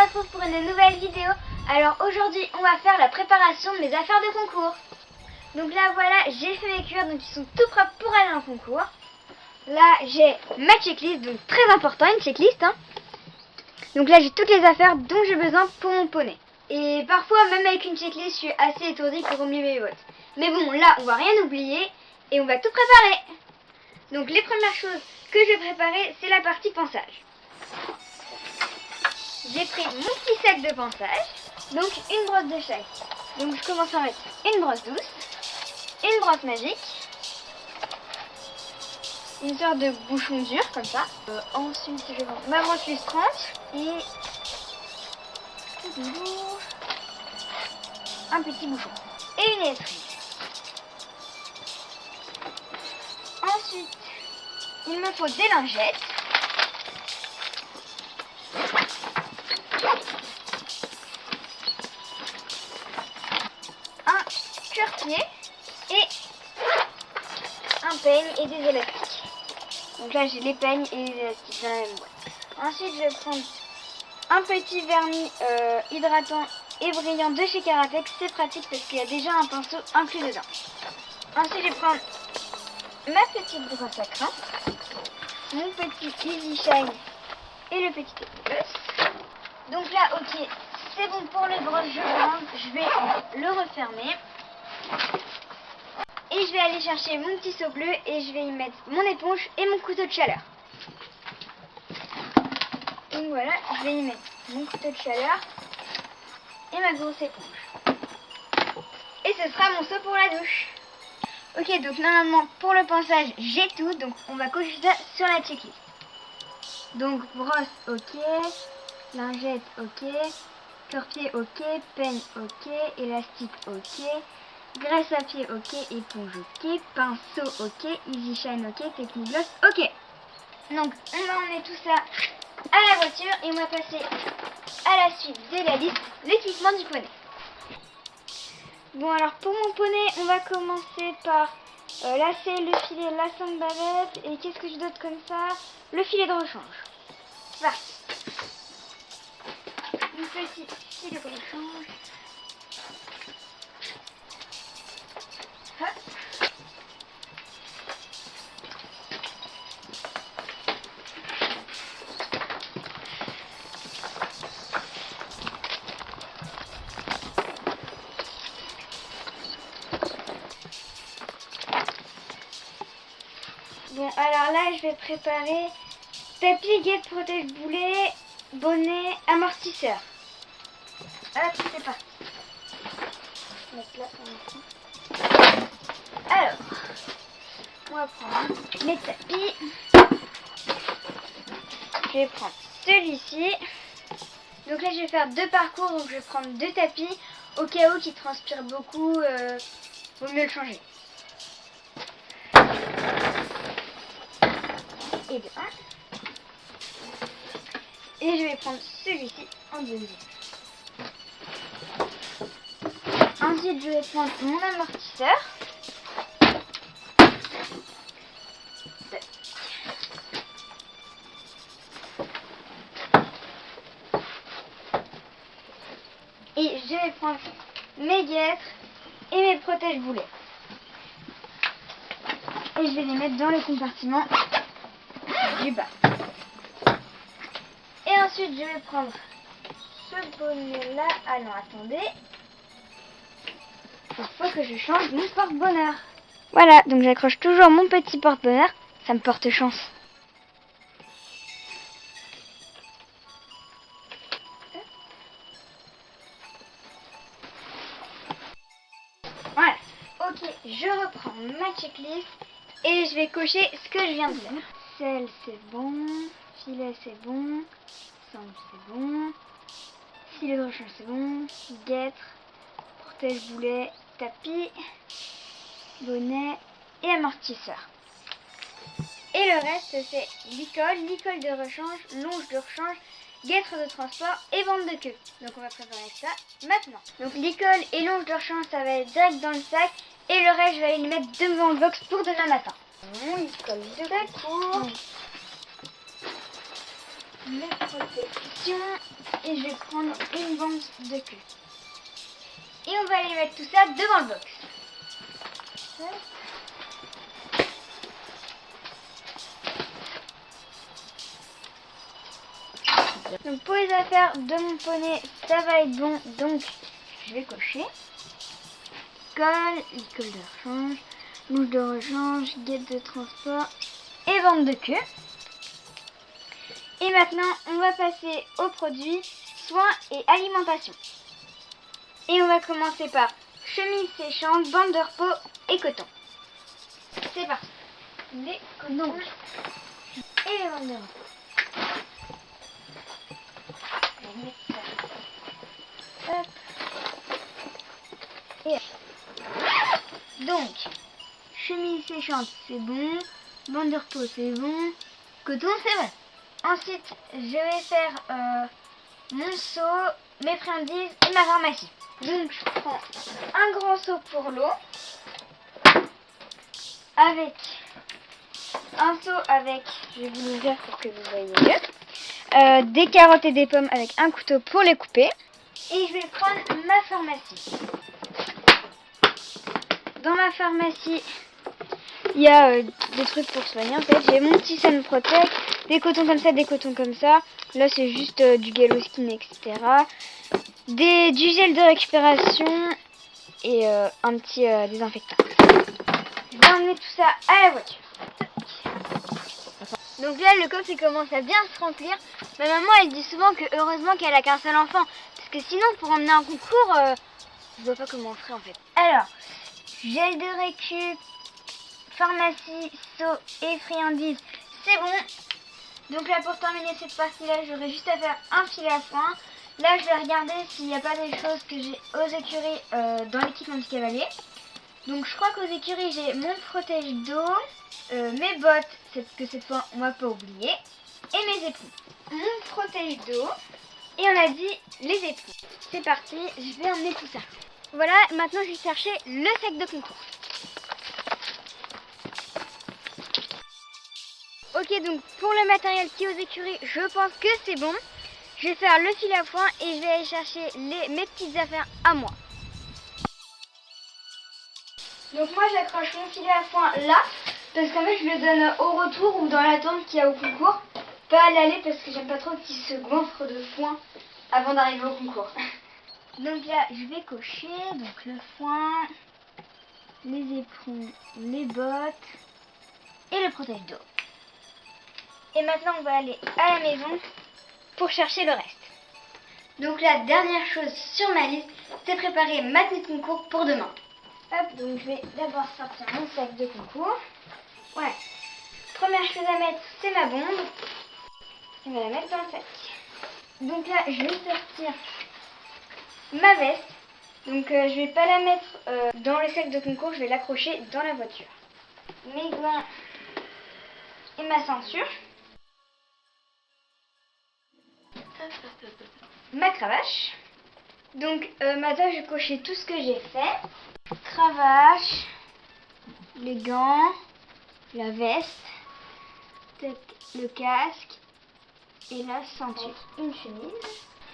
retrouve pour une nouvelle vidéo. Alors aujourd'hui on va faire la préparation de mes affaires de concours. Donc là voilà, j'ai fait mes cuirs, donc ils sont tout propres pour aller en concours. Là j'ai ma checklist, donc très important, une checklist hein. Donc là j'ai toutes les affaires dont j'ai besoin pour mon poney. Et parfois même avec une checklist je suis assez étourdie pour oublier mes bottes. Mais bon là on va rien oublier et on va tout préparer. Donc les premières choses que je vais préparer c'est la partie ponçage. J'ai pris mon petit sac de ponçage, donc une brosse de chaque. Donc je commence à mettre une brosse douce, une brosse magique, une sorte de bouchon dur comme ça. Ensuite je vais prendre ma brosse lustrante et un petit bouchon et une étrie. Ensuite il me faut des lingettes. Cuir-pied et un peigne et des élastiques. Donc là j'ai les peignes et les élastiques dans la même boîte. Ensuite je vais prendre un petit vernis hydratant et brillant de chez Caratex. C'est pratique parce qu'il y a déjà un pinceau inclus dedans. Ensuite je vais prendre ma petite brosse à crin, mon petit Easy Shine et le petit épiceuse. Donc là ok, c'est bon pour le brosse, je vais le refermer. Et je vais aller chercher mon petit seau bleu et je vais y mettre mon éponge et mon couteau de chaleur. Donc voilà, je vais y mettre mon couteau de chaleur et ma grosse éponge. Et ce sera mon seau pour la douche. Ok, donc normalement pour le ponçage j'ai tout, donc on va cocher ça sur la checklist. Donc brosse ok, lingette ok, cœur-pied ok, peigne ok, élastique ok, graisse à pied ok, éponge ok, pinceau ok, Easy Shine ok, Technic Gloss ok. Donc on va emmener tout ça à la voiture et on va passer à la suite de la liste, l'équipement du poney. Bon alors pour mon poney on va commencer par lasser le filet, la sangle bavette et qu'est-ce que je donne comme ça, le filet de rechange. Voilà. Une petite filet de rechange. Hop. Bon alors là je vais préparer tapis, guette, protège-boulet, bonnet, amortisseur. Hop, c'est parti. Alors, on va prendre mes tapis. Je vais prendre celui-ci. Donc là je vais faire deux parcours, donc je vais prendre deux tapis. Au cas où qu'il transpire beaucoup, vaut mieux le changer. Et de 1. Et je vais prendre celui-ci en deuxième. Ensuite je vais prendre mon amortisseur. Et je vais prendre mes guêtres et mes protège-boulets. Et je vais les mettre dans le compartiment du bas. Et ensuite je vais prendre ce bonnet là. Ah non, attendez. Il faut que je change mon porte-bonheur. Voilà, donc j'accroche toujours mon petit porte-bonheur. Ça me porte chance. Voilà. Ok, je reprends ma checklist et je vais cocher ce que je viens de faire. Selle c'est bon, filet c'est bon, sangle c'est bon, filet de rechange c'est bon, guêtre, protège-boulet, tapis, bonnet et amortisseur. Et le reste c'est licol de rechange, longe de rechange, guêtre de transport et bande de queue. Donc on va préparer ça maintenant. Donc licol et longe de rechange ça va être direct dans le sac et le reste je vais aller le mettre devant le box pour demain matin. Mon licol de cours, mes protections et je vais prendre une bande de queue. Et on va aller mettre tout ça devant le box. Donc pour les affaires de mon poney, ça va être bon, donc je vais cocher. École de rechange, bouche de rechange, guette de transport et bande de queue. Et maintenant, on va passer aux produits soins et alimentation. Et on va commencer par chemise séchante, bande de repos et coton. C'est parti. Les cotons et les bandes de repos. Je vais mettre ça. Hop. Et hop. Donc, chemise séchante, c'est bon. Bande de repos, c'est bon. Coton, c'est bon. Ensuite, je vais faire mon seau, mes friandises et ma pharmacie. Donc, je prends un grand seau pour l'eau, avec un seau avec, je vais vous l'ouvrir pour que vous voyez mieux, des carottes et des pommes avec un couteau pour les couper. Et je vais prendre ma pharmacie. Dans ma pharmacie, il y a des trucs pour soigner. En fait, j'ai mon petit Sun Protect, des cotons comme ça, des cotons comme ça. Là, c'est juste du Gallo Skin, etc. Du gel de récupération et un petit désinfectant. Je vais emmener tout ça à la voiture. Donc là, le coffre commence à bien se remplir. Ma maman, elle dit souvent que heureusement qu'elle a qu'un seul enfant. Parce que sinon, pour emmener un concours, je vois pas comment on ferait en fait. Alors, gel de récup, pharmacie, seau et friandises, c'est bon. Donc là, pour terminer cette partie-là, j'aurai juste à faire un filet à foin. Là, je vais regarder s'il n'y a pas des choses que j'ai aux écuries dans l'équipement du cavalier. Donc, je crois qu'aux écuries, j'ai mon protège d'eau, mes bottes, que cette fois, on va pas oublier, et mes éperons. Mon protège d'eau, et on a dit les éperons. C'est parti, je vais emmener tout ça. Voilà, maintenant, je vais chercher le sac de concours. Ok, donc pour le matériel qui est aux écuries, je pense que c'est bon. Je vais faire le fil à foin et je vais aller chercher mes petites affaires à moi. Donc moi j'accroche mon filet à foin là, parce qu'en fait je le donne au retour ou dans la tente qu'il y a au concours. Pas à l'aller parce que j'aime pas trop qu'il se goinfre de foin avant d'arriver au concours. Donc là je vais cocher donc le foin, les éperons, les bottes et le protège d'eau. Et maintenant on va aller à la maison pour chercher le reste. Donc la dernière chose sur ma liste, c'est préparer ma tenue de concours pour demain. Hop, donc je vais d'abord sortir mon sac de concours. Ouais. Première chose à mettre, c'est ma bombe. On va la mettre dans le sac. Donc là, je vais sortir ma veste. Donc je vais pas la mettre dans le sac de concours, je vais l'accrocher dans la voiture. Mes gants et ma ceinture. Ma cravache. Donc maintenant je vais cocher tout ce que j'ai fait. Cravache, les gants, la veste, le casque et la ceinture. Une chemise.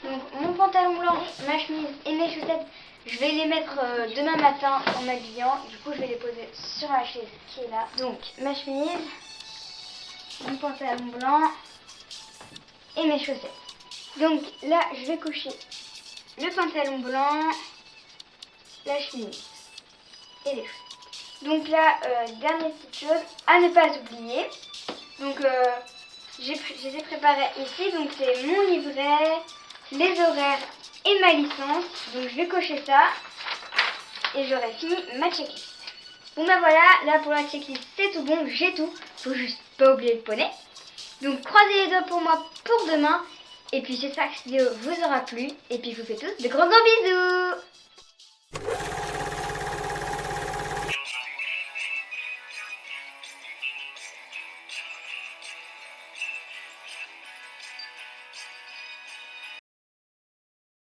Donc mon pantalon blanc, ma chemise et mes chaussettes, je vais les mettre demain matin en m'habillant. Du coup je vais les poser sur la chaise qui est là. Donc ma chemise, mon pantalon blanc et mes chaussettes. Donc là, je vais cocher le pantalon blanc, la chemise et les chaussettes. Donc là, dernière petite chose à ne pas oublier. Donc je les ai préparées ici. Donc c'est mon livret, les horaires et ma licence. Donc je vais cocher ça et j'aurai fini ma checklist. Bon bah voilà, là pour la checklist c'est tout bon, j'ai tout. Faut juste pas oublier le poney. Donc croisez les doigts pour moi pour demain. Et puis j'espère que cette vidéo vous aura plu. Et puis je vous fais tous de gros bisous.